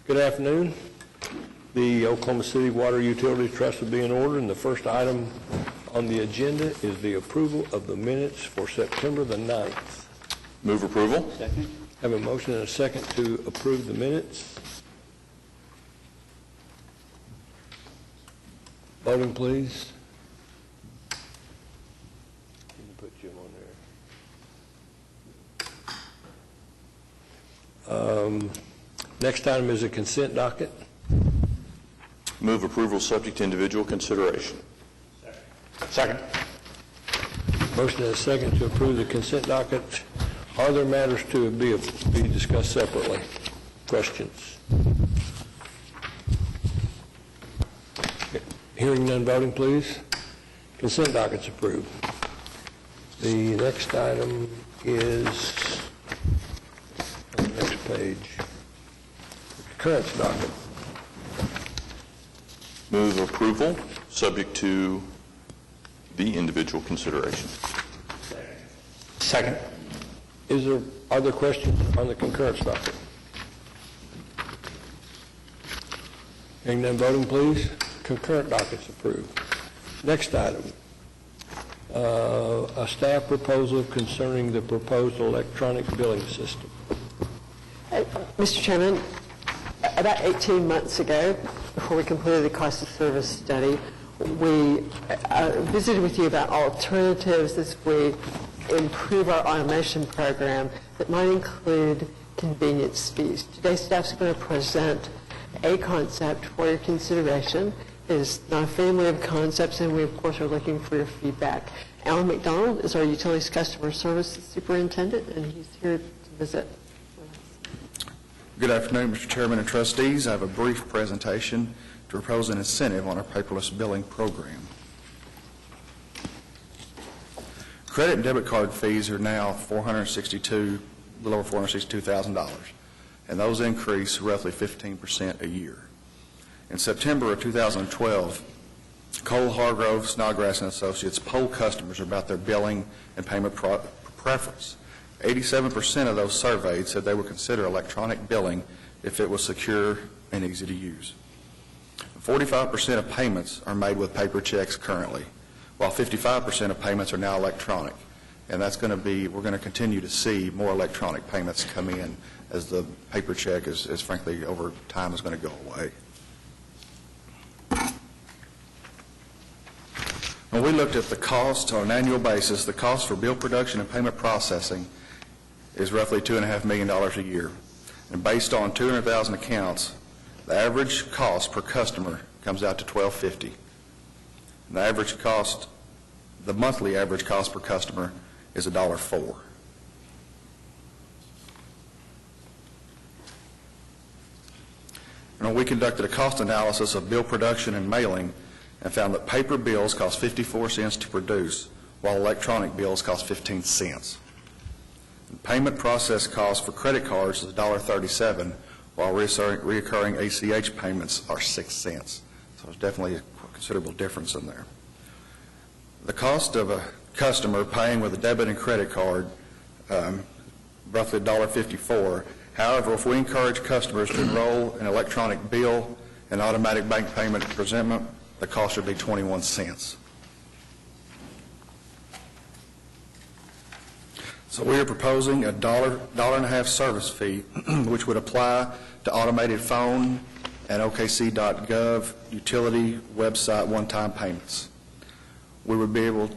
Good afternoon. The Oklahoma City Water Utility Trust will be in order, and the first item on the agenda is the approval of the minutes for September the 9th. Move approval. Second. Have a motion and a second to approve the minutes. Voting, please. Can you put Jim on there? Next item is a consent docket. Move approval subject to individual consideration. Second. Motion and a second to approve the consent docket. Are there matters to be discussed separately? Questions? Hearing none, voting, please. Consent docket's approved. The next item is on the next page. Concurrence docket. Move approval subject to the individual consideration. Second. Are there questions on the concurrence docket? Hearing none, voting, please. Concurrent docket's approved. Next item, a staff proposal concerning the proposed electronic billing system. Mr. Chairman, about 18 months ago, before we completed the cost of service study, we visited with you about alternatives as we improve our automation program that might include convenience fees. Today, staff's going to present a concept for your consideration. It is not a family of concepts, and we, of course, are looking for your feedback. Alan McDonald is our Utilities Customer Services Superintendent, and he's here to visit. Good afternoon, Mr. Chairman and trustees. I have a brief presentation to propose an incentive on our paperless billing program. Credit and debit card fees are now a little over $462,000, and those increase roughly 15% a year. In September of 2012, Cole Hargrove, Snodgrass & Associates polled customers about their billing and payment preference. 87% of those surveyed said they would consider electronic billing if it was secure and easy to use. 45% of payments are made with paper checks currently, while 55% of payments are now electronic. And that's going to be, we're going to continue to see more electronic payments come in as the paper check is frankly over time is going to go away. When we looked at the cost on an annual basis, the cost for bill production and payment processing is roughly $2.5 million a year. And based on 200,000 accounts, the average cost per customer comes out to $1,250. And the average cost, the monthly average cost per customer is $1.04. And when we conducted a cost analysis of bill production and mailing and found that paper bills cost 54 cents to produce, while electronic bills cost 15 cents. And payment process cost for credit cards is $1.37, while recurring ACH payments are 6 cents. So there's definitely a considerable difference in there. The cost of a customer paying with a debit and credit card, roughly $1.54. However, if we encourage customers to enroll in electronic bill and automatic bank payment presentment, the cost would be 21 cents. So we are proposing a $1.50 service fee, which would apply to automated phone and OKC.gov utility website one-time payments. We would be able,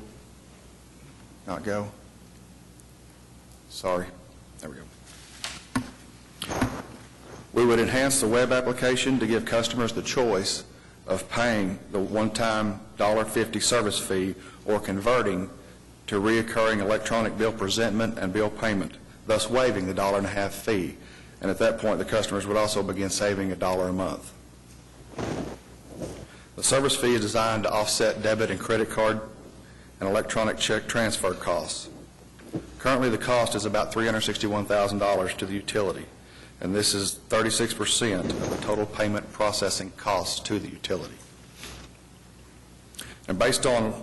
not go, sorry, there we go. We would enhance the web application to give customers the choice of paying the one-time $1.50 service fee or converting to reoccurring electronic bill presentment and bill payment, thus waiving the $1.50 fee. And at that point, the customers would also begin saving $1 a month. The service fee is designed to offset debit and credit card and electronic check transfer costs. Currently, the cost is about $361,000 to the utility, and this is 36% of the total payment processing costs to the utility. And based on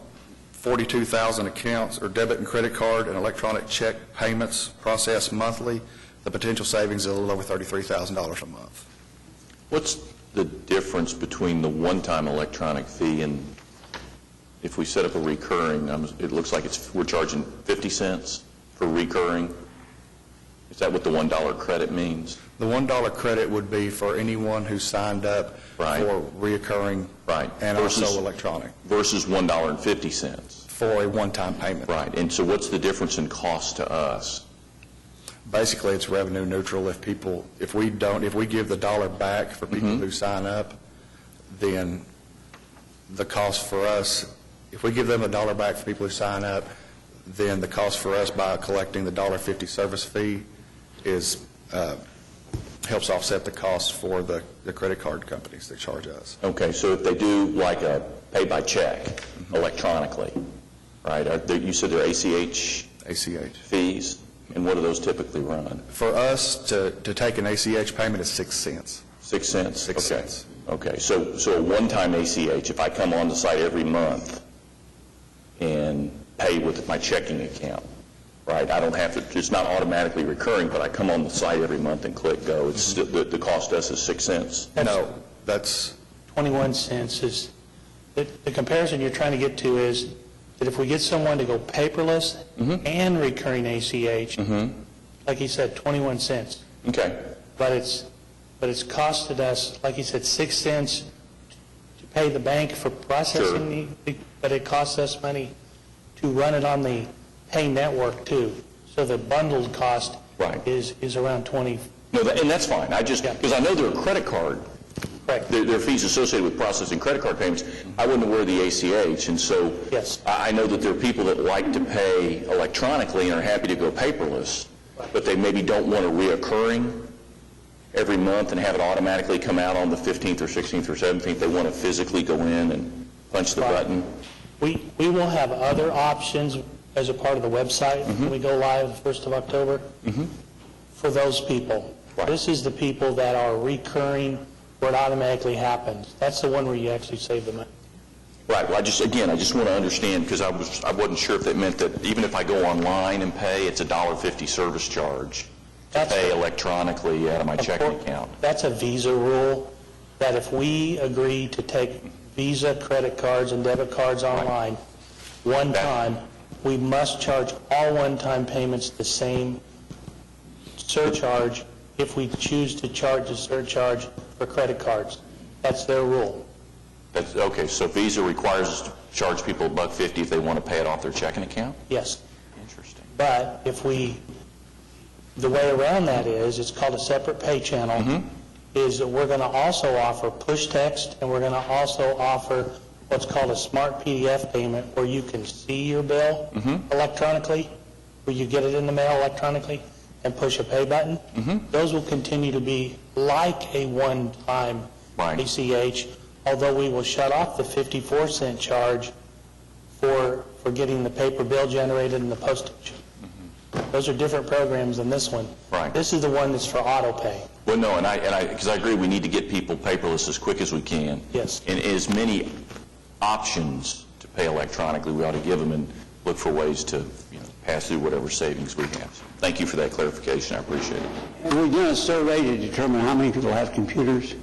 42,000 accounts or debit and credit card and electronic check payments processed monthly, the potential savings is a little over $33,000 a month. What's the difference between the one-time electronic fee and if we set up a recurring, it looks like we're charging 50 cents for recurring? Is that what the $1 credit means? The $1 credit would be for anyone who signed up Right. for reoccurring Right. and Versus- also electronic Versus $1.50. for a one-time payment. Right. And so what's the difference in cost to us? Basically, it's revenue neutral. If we give the dollar back for people who sign up, then the cost for us, if we give them $1 back for people who sign up, then the cost for us by collecting the $1.50 service fee helps offset the cost for the credit card companies that charge us. Okay, so if they do like a pay by check electronically, right? You said they're ACH ACH. fees, and what do those typically run? For us to take an ACH payment is 6 cents. 6 cents? 6 Okay. cents. Okay, so a one-time ACH, if I come on the site every month and pay with my checking account, right? I don't have to, it's not automatically recurring, but I come on the site every month and click go. It's still, the cost to us is 6 cents? No, that's, 21 cents is, the comparison you're trying to get to is that if we get someone to go paperless and recurring ACH, like he said, 21 cents. Okay, But it's costed us, like he said, 6 cents to pay the bank for processing but it costs us money to run it on the pay network too. So the bundled cost Right. is around 20. no, and that's fine. I just, Yeah. because I know there are credit card, Correct. there are fees associated with processing credit card payments. I wasn't aware of the ACH, and so Yes. I know that there are people that like to pay electronically and are happy to go paperless, but they maybe don't want a reoccurring every month and have it automatically come out on the 15th or 16th or 17th. They want to physically go in and punch the button. We will have other options as a part of the website when we go live the 1st of October for those people. Right. This is the people that are recurring where it automatically happens. That's the one where you actually save the money. Right, well, I just want to understand, because I wasn't sure if that meant that even if I go online and pay, it's a $1.50 service charge to That's- pay electronically out of my checking account. That's a Visa rule, that if we agree to take Visa credit cards and debit cards online one That- time, we must charge all one-time payments the same surcharge if we choose to charge a surcharge for credit cards. That's their rule. That's, okay, so Visa requires us to charge people $1.50 if they want to pay it off their checking account? Yes. Interesting. But if the way around that is, it's called a separate pay channel, is that we're going to also offer push text, and we're going to also offer what's called a smart PDF payment, where you can see your bill electronically, where you get it in the mail electronically, and push a pay button. Those will continue to be like a one-time Right. ACH, although we will shut off the 54-cent charge for getting the paper bill generated and the postage. Those are different programs than this one. Right. This is the one that's for auto pay. Well, no, because I agree, we need to get people paperless as quick as we can. Yes. And as many options to pay electronically, we ought to give them and look for ways to, pass through whatever savings we have. Thank you for that clarification, I appreciate it. Have we done a survey to determine how many people have computers?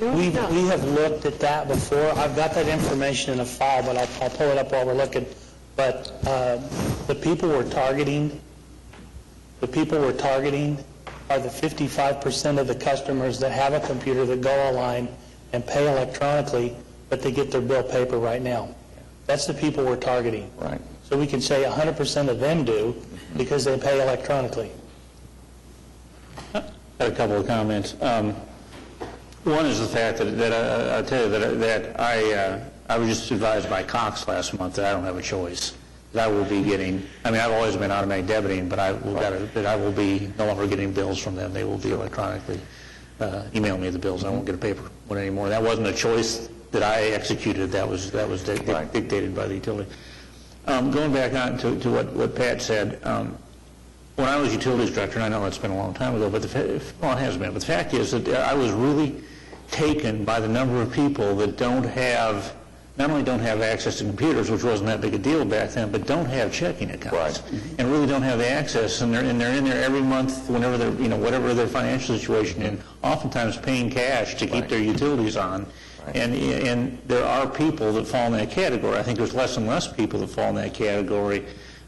We have looked at that before. I've got that information in a file, but I'll pull it up while we're looking. But the people we're targeting are the 55% of the customers that have a computer that go online and pay electronically, but they get their bill paper right now. That's the people we're targeting. Right. So we can say 100% of them do because they pay electronically. I had a couple of comments. One is the fact that I tell you that I was just advised by Cox last month that I don't have a choice. That I will be getting, I've always been automatic debiting, but I will be no longer getting bills from them. They will be electronically emailing me the bills. I won't get a paper one anymore. That wasn't a choice that I executed. That was dictated by the utility. Going back on to what Pat said, when I was utilities director, and I know it's been a long time ago, but it has been. But the fact is that I was really taken by the number of people that don't have not only don't have access to computers, which wasn't that big a deal back then, but don't have checking accounts. Right. And really don't have the access, and they're in there every month whenever they're, whatever their financial situation, and oftentimes paying cash to keep their utilities on. And there are people that fall in that category. I think there's less and less people that fall in that category,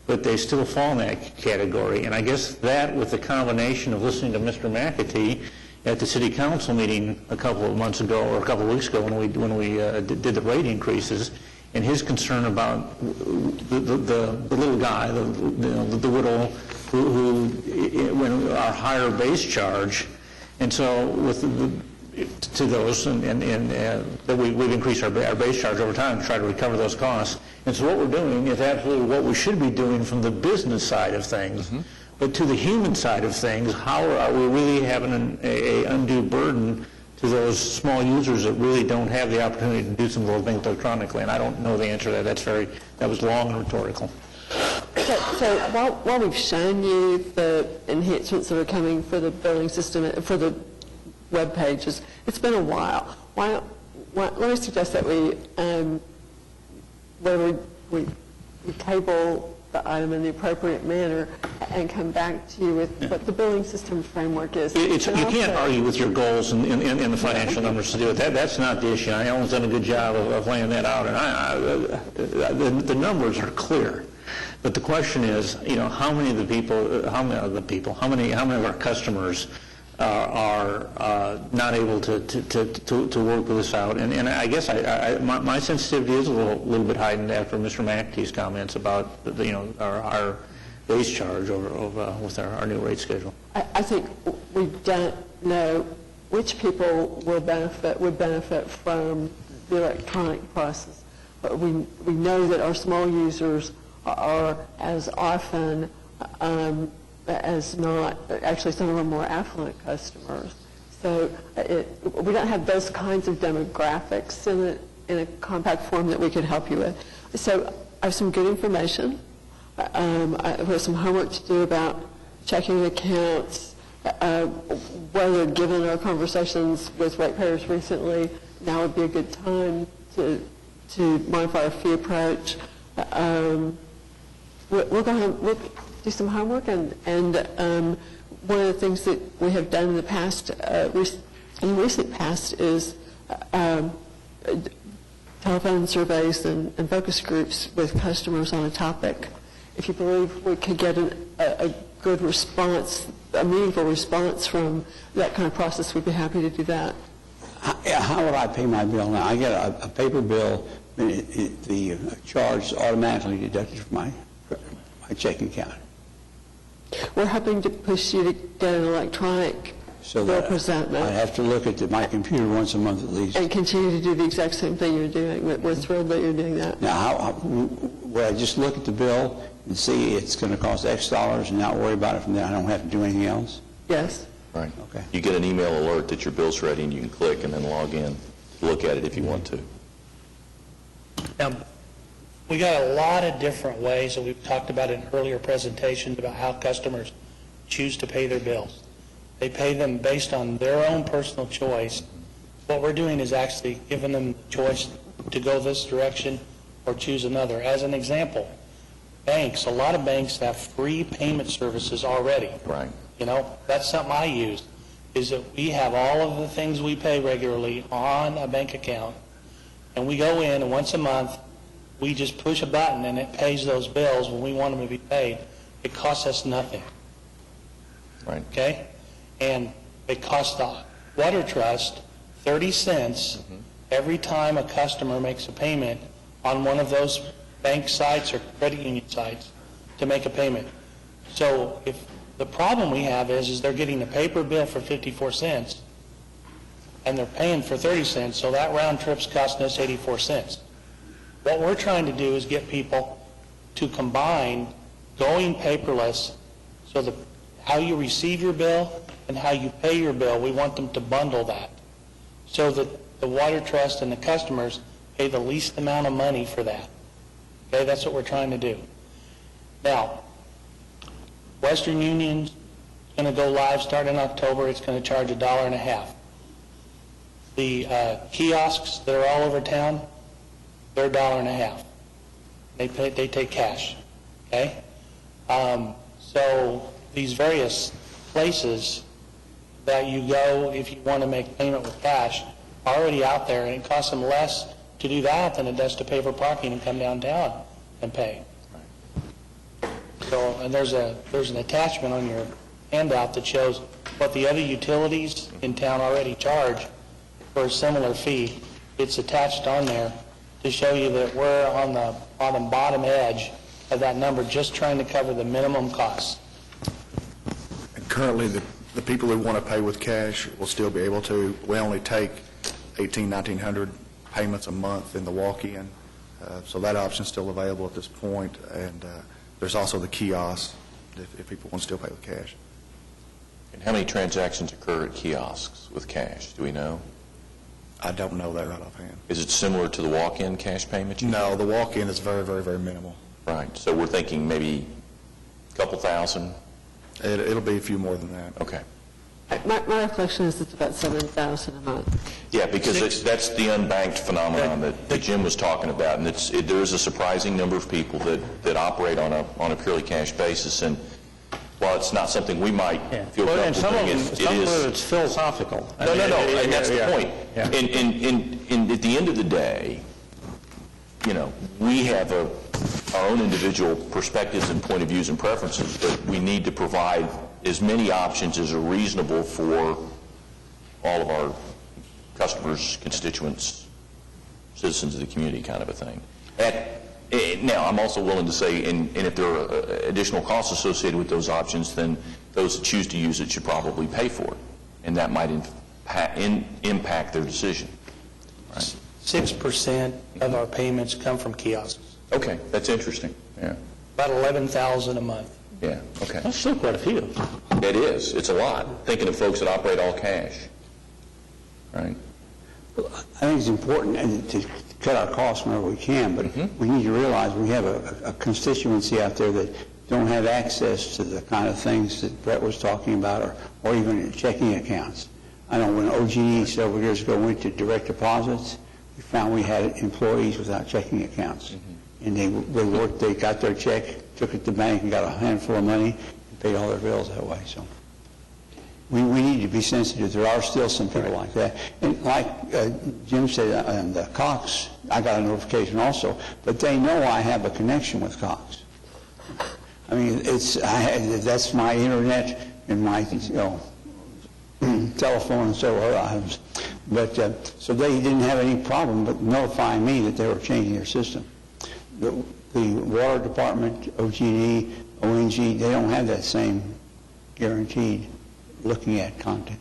but they still fall in that category. And I guess that, with the combination of listening to Mr. McAtee at the city council meeting a couple of months ago, or a couple of weeks ago, when we did the rate increases, and his concern about the little guy, the widow, who when our higher base charge, and so with to those, and that we've increased our base charge over time to try to recover those costs. And so what we're doing is absolutely what we should be doing from the business side of things. But to the human side of things, how are we really having an undue burden to those small users that really don't have the opportunity to do some of those things electronically? And I don't know the answer to that. That was long and rhetorical. So while we've shown you the enhancements that are coming for the billing system, for the web pages, it's been a while. Let me suggest that we table the item in the appropriate manner and come back to you with what the billing system framework is. You can't argue with your goals and the financial numbers to do it. That's not the issue. Alan's done a good job of laying that out, and the numbers are clear. But the question is, how many of our customers are not able to work with us out? And I guess my sensitivity is a little bit heightened after Mr. McAtee's comments about our base charge with our new rate schedule. I think we don't know which people would benefit from the electronic process. But we know that our small users are as often as not, actually some of our more affluent customers. So we don't have those kinds of demographics in a compact form that we could help you with. So I have some good information. I have some homework to do about checking accounts, whether, given our conversations with ratepayers recently, now would be a good time to modify our fee approach. We'll do some homework, and one of the things that we have done in the past, in recent past, is telephone surveys and focus groups with customers on a topic. If you believe we could get a good response, a meaningful response from that kind of process, we'd be happy to do that. How would I pay my bill now? I get a paper bill, the charge is automatically deducted from my checking account. We're hoping to push you to get an electronic bill presentment. I have to look at my computer once a month at least. And continue to do the exact same thing you're doing. We're thrilled that you're doing that. Now, would I just look at the bill and see it's going to cost X dollars and not worry about it from there? I don't have to do anything else? Yes. Right. Okay. You get an email alert that your bill's ready, and you can click and then log in, look at it if you want to. Now, we got a lot of different ways that we've talked about in earlier presentations about how customers choose to pay their bills. They pay them based on their own personal choice. What we're doing is actually giving them the choice to go this direction or choose another. As an example, banks, a lot of banks have free payment services already. Right. That's something I use, is that we have all of the things we pay regularly on a bank account, and we go in, and once a month, we just push a button, and it pays those bills when we want them to be paid. It costs us nothing. Right. Okay? And it costs the Water Trust 30 cents every time a customer makes a payment on one of those bank sites or credit union sites to make a payment. So if the problem we have is they're getting a paper bill for 54 cents and they're paying for 30 cents, so that round trip's costing us 84 cents. What we're trying to do is get people to combine going paperless, so that how you receive your bill and how you pay your bill, we want them to bundle that so that the Water Trust and the customers pay the least amount of money for that. Okay, that's what we're trying to do. Now, Western Union's going to go live starting in October. It's going to charge $1.50. The kiosks that are all over town, they're $1.50. They take cash, okay? So these various places that you go if you want to make payment with cash are already out there, and it costs them less to do that than it does to pay for parking and come downtown and pay. So, and there's an attachment on your handout that shows what the other utilities in town already charge for a similar fee. It's attached on there to show you that we're on the bottom edge of that number, just trying to cover the minimum costs. And currently, the people who want to pay with cash will still be able to. We only take 1,900 payments a month in the walk-in, so that option's still available at this point. And there's also the kiosk if people want to still pay with cash. And how many transactions occur at kiosks with cash? Do we know? I don't know that right offhand. Is it similar to the walk-in cash payment? No, the walk-in is very, very, very minimal. Right. So we're thinking maybe a couple thousand? It'll be a few more than that. Okay. My reflection is it's about $7,000 a month. Yeah, because that's the unbanked phenomenon that Jim was talking about, and there is a surprising number of people that operate on a purely cash basis, and while it's not something we might feel Well, and comfortable some doing, of it's philosophical. No, and that's the point. Yeah. And at the end of the day, you know, we have our own individual perspectives and point of views and preferences, but we need to provide as many options as are reasonable for all of our customers, constituents, citizens of the community, kind of a thing. Now, I'm also willing to say, and if there are additional costs associated with those options, then those that choose to use it should probably pay for it, and that might impact their decision. Right? 6% of our payments come from kiosks, Okay, that's interesting. Yeah, about $11,000 a month. yeah, okay. That's still quite a few. It is. It's a lot, thinking of folks that operate all cash. Right? I think it's important to cut our costs whenever we can, but we need to realize we have a constituency out there that don't have access to the kind of things that Brett was talking about, or even checking accounts. I know when OG&E several years ago went to direct deposits, we found we had employees without checking accounts. And they got their check, took it to the bank, and got a handful of money, and paid all their bills that way. So we need to be sensitive. There are still some people like that. And like Jim said, on the Cox, I got a notification also, but they know I have a connection with Cox. I mean, that's my internet and my telephone and several other items. But so they didn't have any problem but notifying me that they were changing their system. The water department, OG&E, ONG, they don't have that same guaranteed looking at content.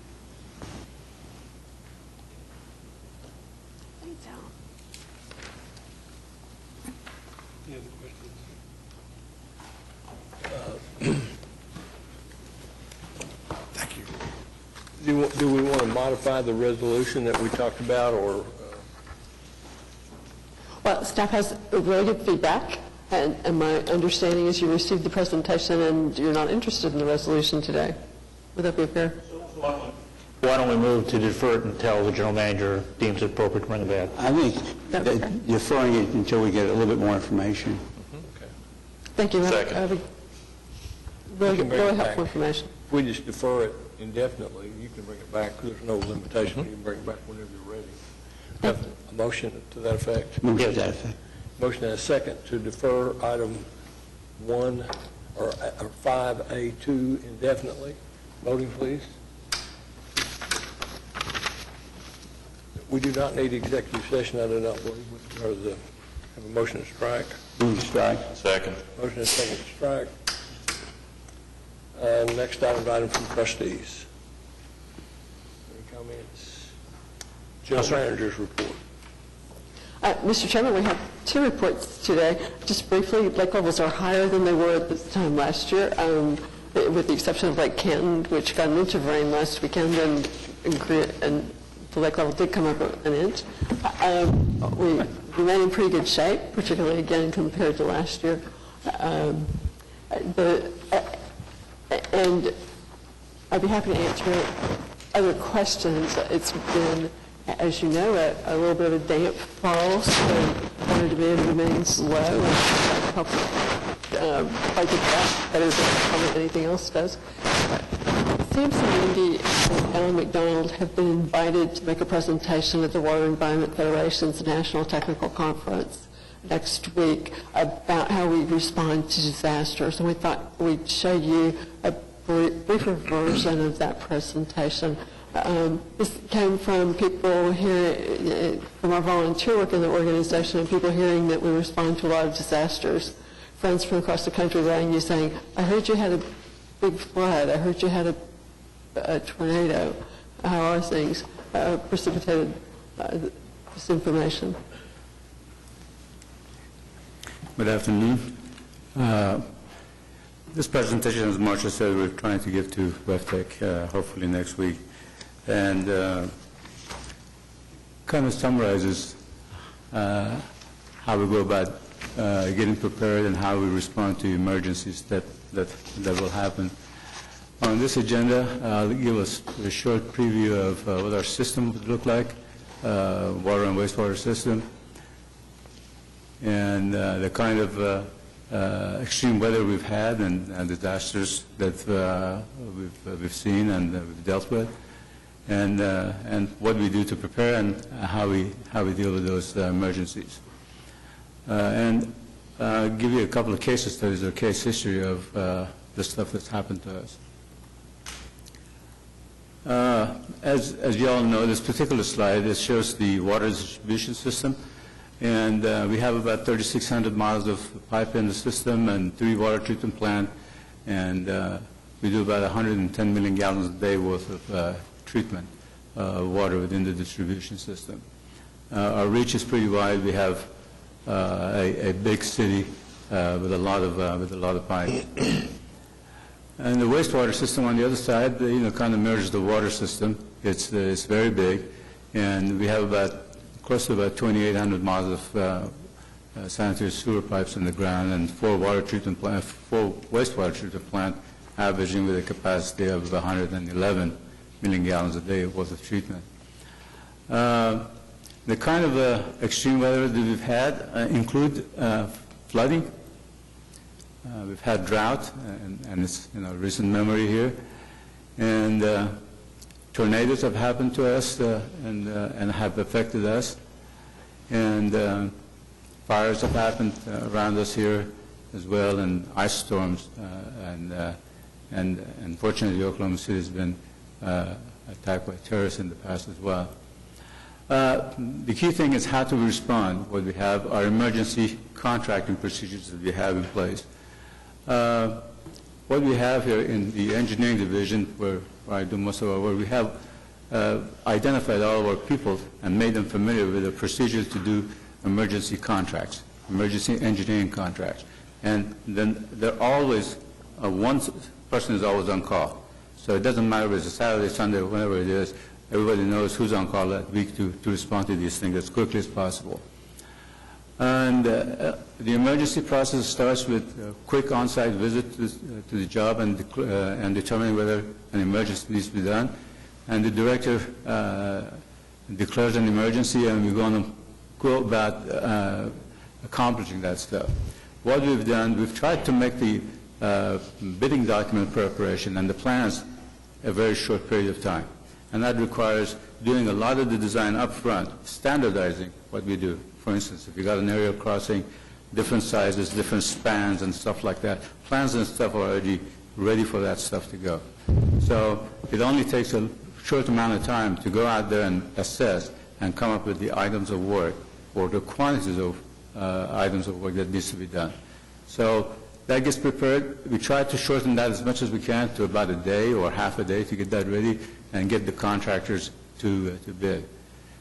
Thank you. Do we want to modify the resolution that we talked about, or? Well, staff has really good feedback, and my understanding is you received the presentation and you're not interested in the resolution today. Would that be fair? Why don't we move to defer it until the general manager deems it appropriate to bring it back? I think that deferring it until we get a little bit more information. Thank you. Second. We can bring Really it back. helpful information. If we just defer it indefinitely, you can bring it back. There's no limitation. You can bring it back whenever you're ready. Have a motion to that effect? Move to that effect. Motion and a second to defer item 1 or 5A2 indefinitely. Voting, please. We do not need executive session, I do not believe, with regard to have a motion to strike. Move to strike. Second. Motion and a second to strike. Next item from trustees. Any comments? General manager's report. Mr. Chairman, we have 2 reports today. Just briefly, lake levels are higher than they were at this time last year, with the exception of Lake Canton, which got an inch of rain last weekend, and the lake level did come up an inch. We remain in pretty good shape, particularly again compared to last year. And I'd be happy to answer other questions. It's been as you know, a little bit of damp fall, so water demand remains low, and that helps fight the drought better than probably anything else does. Samson Mundy and Alan McDonald have been invited to make a presentation at the Water Environment Federation's National Technical Conference next week about how we respond to disasters. And we thought we'd show you a briefer version of that presentation. This came from people here, from our volunteer work in the organization, and people hearing that we respond to a lot of disasters. Friends from across the country rang you saying, I heard you had a big flood, I heard you had a tornado. How are things? Precipitated this information. Good afternoon. This presentation, as Marcia said, we're trying to give to WEFTEC hopefully next week, and kind of summarizes how we go about getting prepared and how we respond to emergencies that will happen. On this agenda, I'll give us a short preview of what our system would look like, water and wastewater system, and the kind of extreme weather we've had and disasters that we've seen and we've dealt with, and what we do to prepare and how we deal with those emergencies. And give you a couple of case studies or case history of the stuff that's happened to us. As you all know, this particular slide, it shows the water distribution system, and we have about 3,600 miles of pipe in the system and 3 water treatment plants, and we do about 110 million gallons a day worth of treatment water within the distribution system. Our reach is pretty wide. We have a big city with a lot of pipes. And the wastewater system on the other side, kind of mirrors the water system. It's very big, and we have close to about 2,800 miles of sanitary sewer pipes in the ground, and 4 wastewater treatment plants, averaging with a capacity of 111 million gallons a day worth of treatment. The kind of extreme weather that we've had include flooding. We've had drought, and it's recent memory here, and tornadoes have happened to us and have affected us, and fires have happened around us here as well, and ice storms, and unfortunately Oklahoma City has been attacked by terrorists in the past as well. The key thing is how to respond. What we have are emergency contracting procedures that we have in place. What we have here in the engineering division, where I do most of our work, we have identified all of our people and made them familiar with the procedures to do emergency contracts, emergency engineering contracts. And then they're always, one person is always on call. So it doesn't matter if it's a Saturday, Sunday, whenever it is, everybody knows who's on call that week to respond to these things as quickly as possible. And the emergency process starts with a quick on-site visit to the job and determining whether an emergency needs to be done. And the director declares an emergency, and we're going to go about accomplishing that stuff. What we've done, we've tried to make the bidding document preparation and the plans a very short period of time. And that requires doing a lot of the design up front, standardizing what we do. For instance, if you got an aerial crossing, different sizes, different spans and stuff like that, plans and stuff are already ready for that stuff to go. So it only takes a short amount of time to go out there and assess and come up with the items of work or the quantities of items of work that needs to be done. So that gets prepared. We try to shorten that as much as we can to about a day or half a day to get that ready and get the contractors to bid.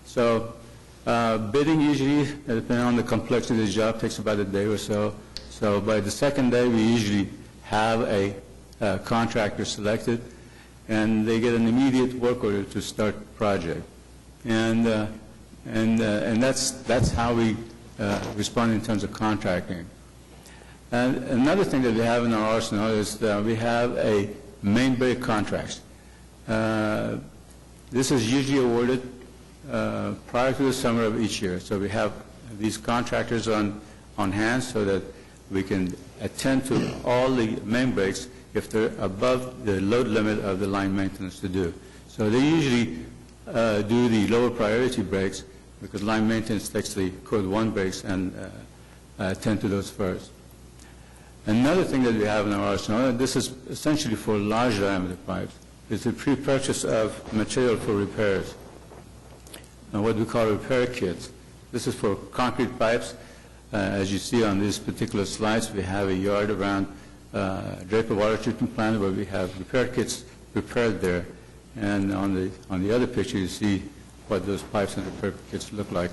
So bidding usually, depending on the complexity of the job, takes about a day or so. So by the second day, we usually have a contractor selected, and they get an immediate work order to start the project. And that's how we respond in terms of contracting. And another thing that we have in our arsenal is that we have a main break contracts. This is usually awarded prior to the summer of each year. So we have these contractors on hand so that we can attend to all the main breaks if they're above the load limit of the line maintenance to do. So they usually do the lower priority breaks because line maintenance takes the code 1 breaks and attend to those first. Another thing that we have in our arsenal, and this is essentially for large diameter pipes, is the pre-purchase of material for repairs, and what we call repair kits. This is for concrete pipes. As you see on these particular slides, we have a yard around Draper Water Treatment Plant where we have repair kits prepared there. And on the other picture, you see what those pipes and repair kits look like.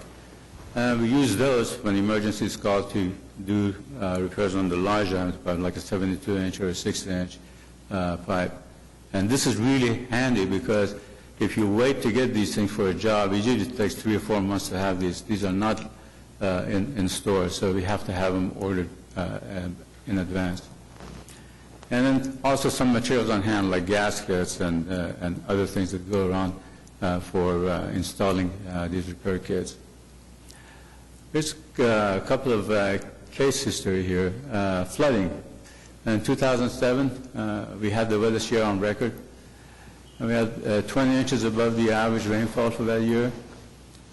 We use those when emergency is called to do repairs on the large diameter pipe, like a 72-inch or a 60-inch pipe. And this is really handy because if you wait to get these things for a job, it usually takes 3 or 4 months to have these. These are not in stores, so we have to have them ordered in advance. And then also some materials on hand, like gaskets and other things that go around for installing these repair kits. Here's a couple of case history here. Flooding. In 2007, we had the wettest year on record. And we had 20 inches above the average rainfall for that year.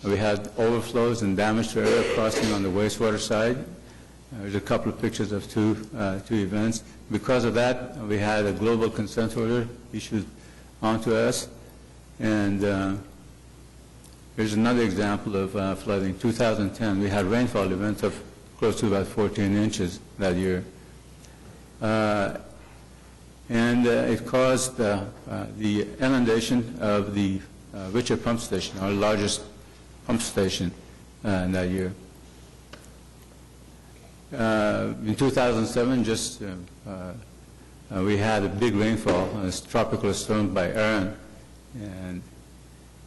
We had overflows and damage to area crossing on the wastewater side. There's a couple of pictures of two events. Because of that, we had a global consent order issued onto us. And here's another example of flooding. 2010, we had rainfall events of close to about 14 inches that year. And it caused the inundation of the Witcher pump station, our largest pump station in that year. In 2007, we had a big rainfall, a tropical storm by Aaron,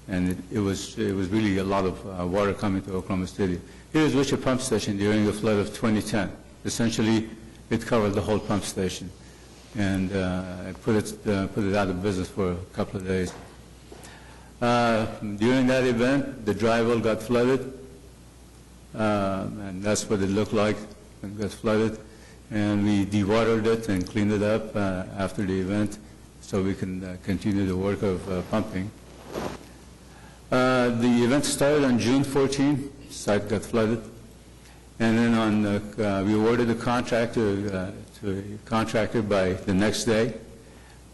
and it was really a lot of water coming to Oklahoma City. Here's Witcher pump station during the flood of 2010. Essentially, it covered the whole pump station, and put it out of business for a couple of days. During that event, the dry well got flooded, and that's what it looked like when it got flooded. And we dewatered it and cleaned it up after the event so we can continue the work of pumping. The event started on June 14. The site got flooded. And then we awarded the contract to a contractor by the next day.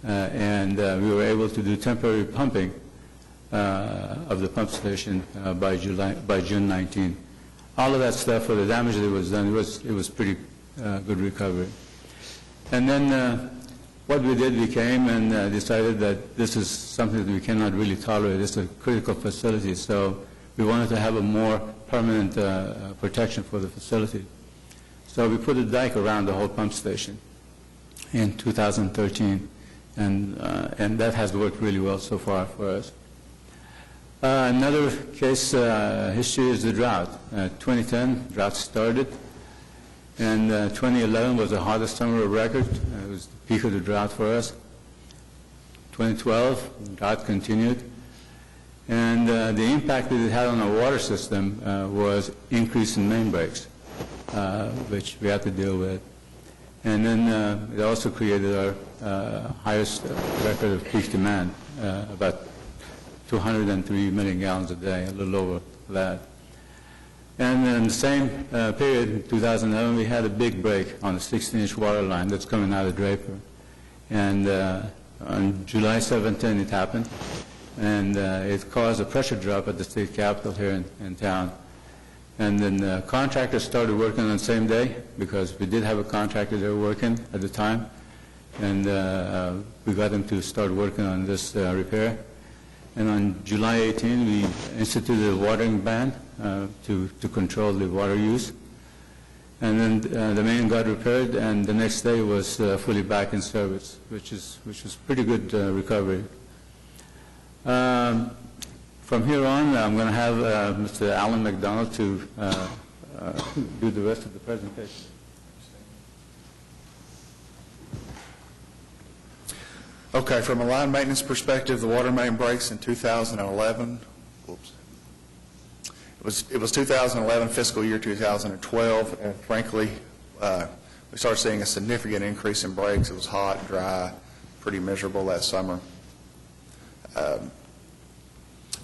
And we were able to do temporary pumping of the pump station by June 19. All of that stuff for the damage that was done, it was pretty good recovery. And then what we did, we came and decided that this is something that we cannot really tolerate. It's a critical facility, so we wanted to have a more permanent protection for the facility. So we put a dike around the whole pump station in 2013, and that has worked really well so far for us. Another case history is the drought. 2010, drought started, and 2011 was the hottest summer of record. It was the peak of the drought for us. 2012, drought continued, and the impact that it had on our water system was increase in main breaks, which we had to deal with. And then it also created our highest record of peak demand, about 203 million gallons a day, a little over that. And in the same period, in 2011, we had a big break on the 16-inch water line that's coming out of Draper. And on July 17, it happened, and it caused a pressure drop at the state capitol here in town. And then the contractors started working on the same day, because we did have a contractor there working at the time, and we got them to start working on this repair. And on July 18, we instituted a watering ban to control the water use. And then the main got repaired, and the next day was fully back in service, which was pretty good recovery. From here on, I'm going to have Mr. Alan McDonald to do the rest of the presentation. Okay, from a line maintenance perspective, the water main breaks in 2011. It was 2011, fiscal year 2012, and frankly, we started seeing a significant increase in breaks. It was hot, dry, pretty miserable that summer.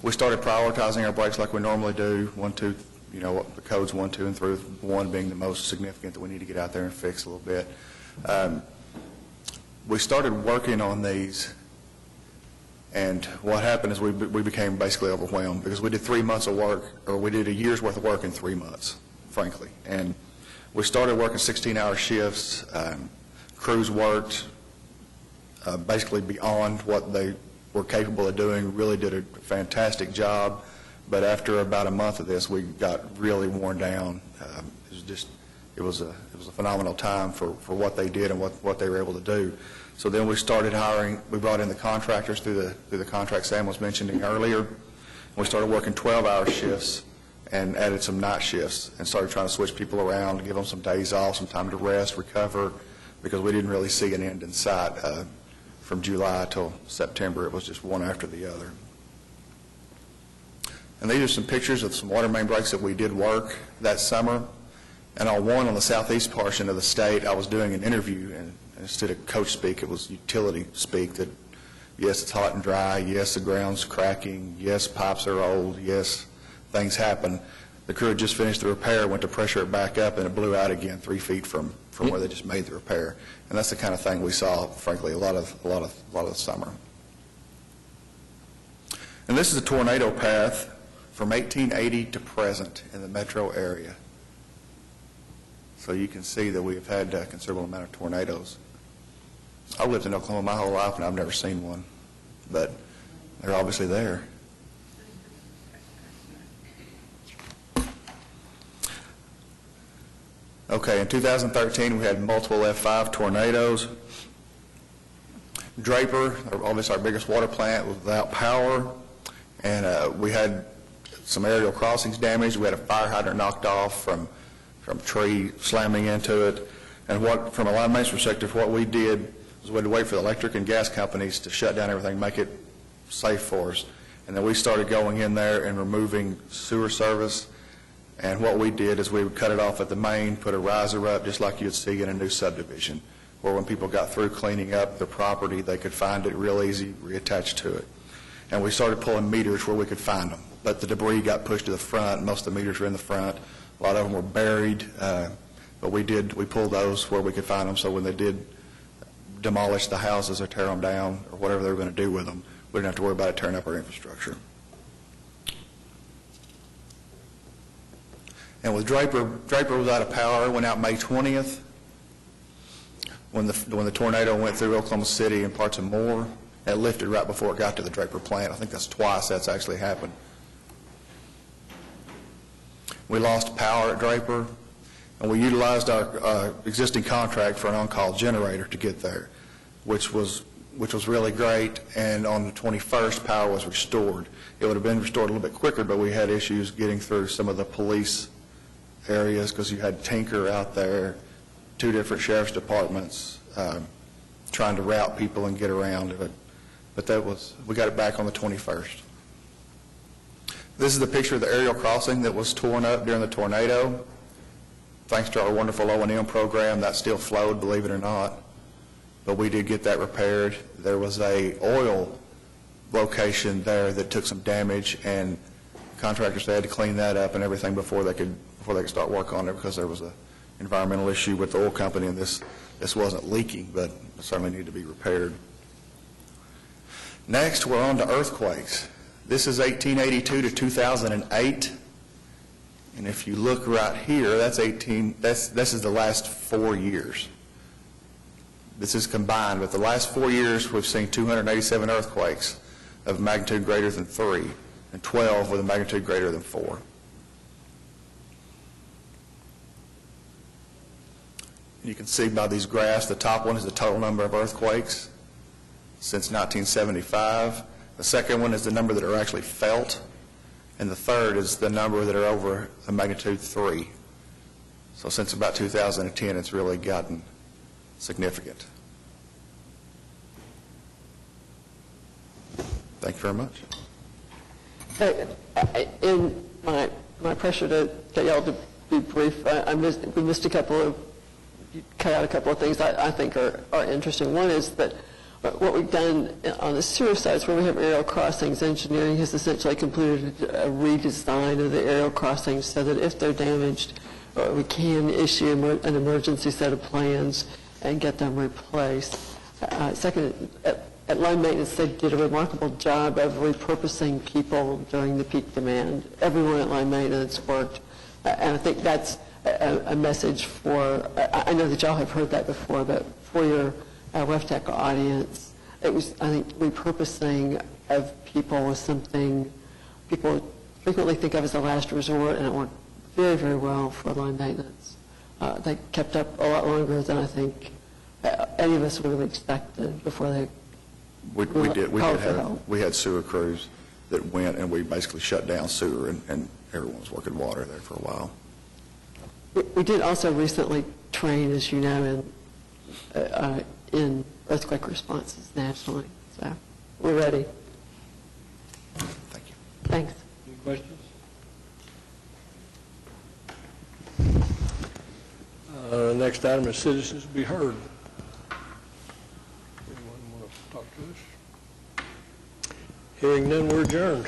We started prioritizing our breaks like we normally do, 1, 2, the codes 1, 2, and 3, 1 being the most significant that we need to get out there and fix a little bit. We started working on these, and what happened is we became basically overwhelmed because we did 3 months of work, or we did a year's worth of work in 3 months, frankly. And we started working 16-hour shifts. Crews worked basically beyond what they were capable of doing, really did a fantastic job. But after about a month of this, we got really worn down. It was a phenomenal time for what they did and what they were able to do. So then we started hiring. We brought in the contractors through the contract Sam was mentioning earlier. We started working 12-hour shifts and added some night shifts and started trying to switch people around, give them some days off, some time to rest, recover, because we didn't really see an end in sight. From July till September, it was just one after the other. And these are some pictures of some water main breaks that we did work that summer. And on one on the southeast portion of the state, I was doing an interview, and instead of coach speak, it was utility speak that, yes, it's hot and dry, yes, the ground's cracking, yes, pipes are old, yes, things happen. The crew had just finished the repair, went to pressure it back up, and it blew out again 3 feet from where they just made the repair. And that's the kind of thing we saw, frankly, a lot of the summer. And this is a tornado path from 1880 to present in the metro area. So you can see that we have had a considerable amount of tornadoes. I've lived in Oklahoma my whole life, and I've never seen one, but they're obviously there. Okay, in 2013, we had multiple F5 tornadoes. Draper, obviously our biggest water plant, was without power, and we had some aerial crossings damaged. We had a fire hydrant knocked off from a tree slamming into it. And from a line maintenance perspective, what we did was we had to wait for the electric and gas companies to shut down everything, make it safe for us. And then we started going in there and removing sewer service. And what we did is we would cut it off at the main, put a riser up, just like you'd see in a new subdivision, where when people got through cleaning up their property, they could find it real easy, reattach to it. And we started pulling meters where we could find them. But the debris got pushed to the front. Most of the meters were in the front. A lot of them were buried. But we pulled those where we could find them, so when they did demolish the houses or tear them down or whatever they were going to do with them, we didn't have to worry about it tearing up our infrastructure. And with Draper was out of power, went out May 20th. When the tornado went through Oklahoma City and parts of Moore, it lifted right before it got to the Draper plant. I think that's twice that's actually happened. We lost power at Draper, and we utilized our existing contract for an on-call generator to get there, which was really great. And on the 21st, power was restored. It would have been restored a little bit quicker, but we had issues getting through some of the police areas because you had Tinker out there, 2 different sheriff's departments trying to route people and get around it. But we got it back on the 21st. This is the picture of the aerial crossing that was torn up during the tornado. Thanks to our wonderful O&M program, that still flowed, believe it or not. But we did get that repaired. There was a oil location there that took some damage, and contractors had to clean that up and everything before they could start work on it, because there was an environmental issue with the oil company, and this wasn't leaking, but it certainly needed to be repaired. Next, we're on to earthquakes. This is 1882 to 2008, and if you look right here, this is the last 4 years. This is combined, but the last 4 years we've seen 287 earthquakes of magnitude greater than 3, and 12 with a magnitude greater than 4. You can see by these graphs, the top one is the total number of earthquakes since 1975. The second one is the number that are actually felt, and the third is the number that are over a magnitude 3. So since about 2010, it's really gotten significant. Thank you very much. In my my pressure to get y'all to be brief. We missed a couple of, you cut out a couple of things I think are interesting. One is that what we've done on the sewer sites where we have aerial crossings, engineering has essentially completed a redesign of the aerial crossings so that if they're damaged, we can issue an emergency set of plans and get them replaced. Second, at line maintenance, they did a remarkable job of repurposing people during the peak demand. Everyone at line maintenance worked, and I think that's a message for, I know that y'all have heard that before, but for your WEFTEC audience, it was, I think, repurposing of people was something people frequently think of as a last resort, and it worked very, very well for line maintenance. They kept up a lot longer than I think any of us would have expected before they We had sewer crews that went, and we basically shut down sewer, and everyone was working water there for a while. We did also recently train, as you know, in earthquake responses nationally, so we're ready. Thank you. Thanks. Any questions? Next item is citizens to be heard. Anyone want to talk to us? Hearing none, we're adjourned.